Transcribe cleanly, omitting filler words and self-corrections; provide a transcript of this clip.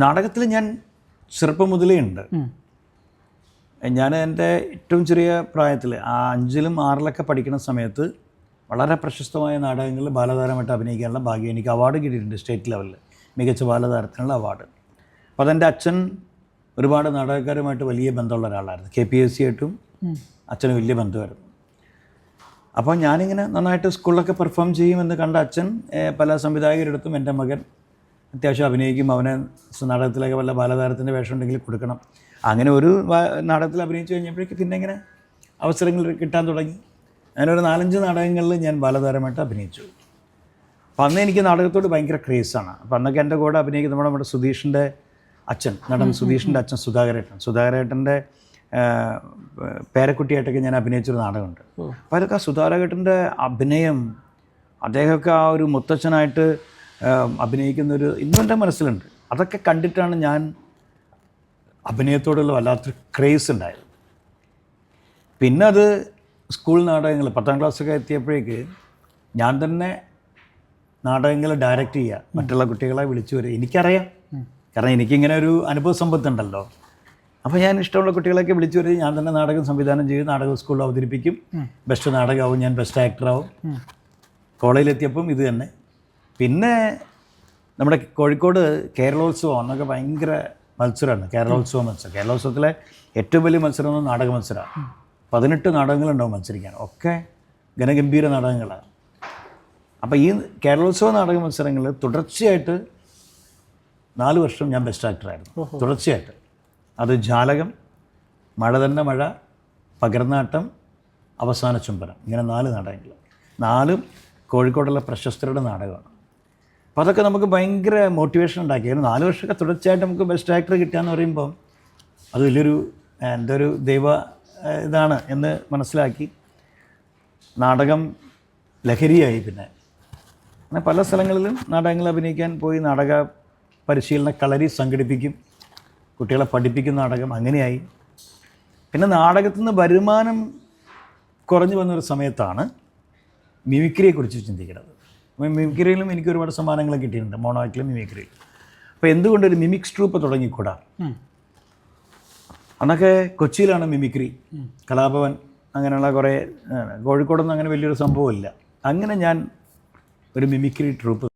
നാടകത്തിൽ ഞാൻ ചെറുപ്പം മുതലേ ഉണ്ട്. ഞാൻ എൻ്റെ ഏറ്റവും ചെറിയ പ്രായത്തിൽ 5ലും 6ലൊക്കെ പഠിക്കുന്ന സമയത്ത് വളരെ പ്രശസ്തമായ നാടകങ്ങളിൽ ബാലതാരമായിട്ട് അഭിനയിക്കാനുള്ള ഭാഗ്യം എനിക്ക് അവാർഡ് കിട്ടിയിട്ടുണ്ട്. സ്റ്റേറ്റ് ലെവലിൽ മികച്ച ബാലതാരത്തിനുള്ള അവാർഡ്. അപ്പോൾ അതെൻ്റെ അച്ഛൻ ഒരുപാട് നാടകക്കാരുമായിട്ട് വലിയ ബന്ധമുള്ള ഒരാളായിരുന്നു. KPSC ആയിട്ടും അച്ഛന് വലിയ ബന്ധമായിരുന്നു. അപ്പോൾ ഞാനിങ്ങനെ നന്നായിട്ട് സ്കൂളിലൊക്കെ പെർഫോം ചെയ്യുമെന്ന് കണ്ട അച്ഛൻ പല സംവിധായകരെടുത്തും എൻ്റെ മകൻ അത്യാവശ്യം അഭിനയിക്കും, അവനെ നാടകത്തിലൊക്കെ വല്ല ബാലതാരത്തിൻ്റെ വേഷം ഉണ്ടെങ്കിൽ കൊടുക്കണം. അങ്ങനെ ഒരു നാടകത്തിൽ അഭിനയിച്ച് കഴിഞ്ഞപ്പോഴേക്ക് പിന്നെ ഇങ്ങനെ അവസരങ്ങൾ കിട്ടാൻ തുടങ്ങി. അങ്ങനെ ഒരു 4-5 നാടകങ്ങളിൽ ഞാൻ ബാലതാരമായിട്ട് അഭിനയിച്ചു. അപ്പം അന്ന് എനിക്ക് നാടകത്തോട് ഭയങ്കര ക്രേസാണ്. അപ്പം അന്നൊക്കെ എൻ്റെ കൂടെ അഭിനയിക്കുന്ന നമ്മുടെ സുധീഷിൻ്റെ അച്ഛൻ, നടൻ സുധീഷിൻ്റെ അച്ഛൻ സുധാകരേട്ടൻ്റെ പേരക്കുട്ടിയായിട്ടൊക്കെ ഞാൻ അഭിനയിച്ചൊരു നാടകമുണ്ട്. അപ്പോൾ അതൊക്കെ സുധാകരേട്ടൻ്റെ അഭിനയം, അദ്ദേഹമൊക്കെ ആ ഒരു മുത്തച്ഛനായിട്ട് അഭിനയിക്കുന്നൊരു ഇന്നും എൻ്റെ മനസ്സിലുണ്ട്. അതൊക്കെ കണ്ടിട്ടാണ് ഞാൻ അഭിനയത്തോടുള്ള വല്ലാത്തൊരു ക്രേസ് ഉണ്ടായത്. പിന്നെ അത് സ്കൂൾ നാടകങ്ങൾ 10ാം ക്ലാസ്സൊക്കെ എത്തിയപ്പോഴേക്ക് ഞാൻ തന്നെ നാടകങ്ങൾ ഡയറക്റ്റ് ചെയ്യുക, മറ്റുള്ള കുട്ടികളെ വിളിച്ചു വരിക. എനിക്കറിയാം, കാരണം എനിക്കിങ്ങനെ ഒരു അനുഭവ സമ്പത്തുണ്ടല്ലോ. അപ്പോൾ ഞാൻ ഇഷ്ടമുള്ള കുട്ടികളെയൊക്കെ വിളിച്ചു വരിക, ഞാൻ തന്നെ നാടകം സംവിധാനം ചെയ്ത് നാടകം സ്കൂളിൽ അവതരിപ്പിക്കും. ബെസ്റ്റ് നാടകമാവും, ഞാൻ ബെസ്റ്റ് ആക്ടറാവും. കോളേജിലെത്തിയപ്പം ഇത് തന്നെ. പിന്നെ നമ്മുടെ കോഴിക്കോട് കേരളോത്സവം അന്നൊക്കെ ഭയങ്കര മത്സരമാണ്. കേരളോത്സവ മത്സരം, കേരളോത്സവത്തിലെ ഏറ്റവും വലിയ മത്സരം നാടക മത്സരമാണ്. 18 നാടകങ്ങളുണ്ടാവും മത്സരിക്കാൻ, ഒക്കെ ഘനഗംഭീര നാടകങ്ങളാണ്. അപ്പോൾ ഈ കേരളോത്സവ നാടക മത്സരങ്ങളിൽ തുടർച്ചയായിട്ട് 4 വർഷം ഞാൻ ബെസ്റ്റ് ആക്ടറായിരുന്നു. തുടർച്ചയായിട്ട്. അത് ജാലകം, മഴ തന്നെ മഴ, പകർന്നാട്ടം, അവസാന ചുംബനം, ഇങ്ങനെ 4 നാടകങ്ങൾ. 4ഉം കോഴിക്കോടുള്ള പ്രശസ്തരുടെ നാടകമാണ്. അപ്പോൾ അതൊക്കെ നമുക്ക് ഭയങ്കര മോട്ടിവേഷൻ ഉണ്ടാക്കിയായിരുന്നു. 4 വർഷമൊക്കെ തുടർച്ചയായിട്ട് നമുക്ക് ബെസ്റ്റ് ആക്ടർ കിട്ടുകയെന്ന് പറയുമ്പോൾ അത് വലിയൊരു എന്തൊരു ദൈവ ഇതാണ് എന്ന് മനസ്സിലാക്കി നാടകം ലഹരിയായി. പിന്നെ അങ്ങനെ പല സ്ഥലങ്ങളിലും നാടകങ്ങൾ അഭിനയിക്കാൻ പോയി. നാടക പരിശീലന കളരി സംഘടിപ്പിക്കും, കുട്ടികളെ പഠിപ്പിക്കുന്ന നാടകം, അങ്ങനെയായി. പിന്നെ നാടകത്തിൽ നിന്ന് വരുമാനം കുറഞ്ഞു വന്നൊരു സമയത്താണ് മിമിക്രിയെക്കുറിച്ച് ചിന്തിക്കുന്നത്. മിമിക്രിയിലും എനിക്ക് ഒരുപാട് സമ്മാനങ്ങൾ കിട്ടിയിട്ടുണ്ട്, മോണോ ആക്ടിലും മിമിക്രിയിൽ. അപ്പോൾ എന്തുകൊണ്ടൊരു മിമിക്സ് ട്രൂപ്പ് തുടങ്ങിക്കൂടാ? അന്നൊക്കെ കൊച്ചിയിലാണ് മിമിക്രി, കലാഭവൻ, അങ്ങനെയുള്ള കുറേ. കോഴിക്കോടൊന്നും അങ്ങനെ വലിയൊരു സംഭവമില്ല. അങ്ങനെ ഞാൻ ഒരു മിമിക്രി ട്രൂപ്പ്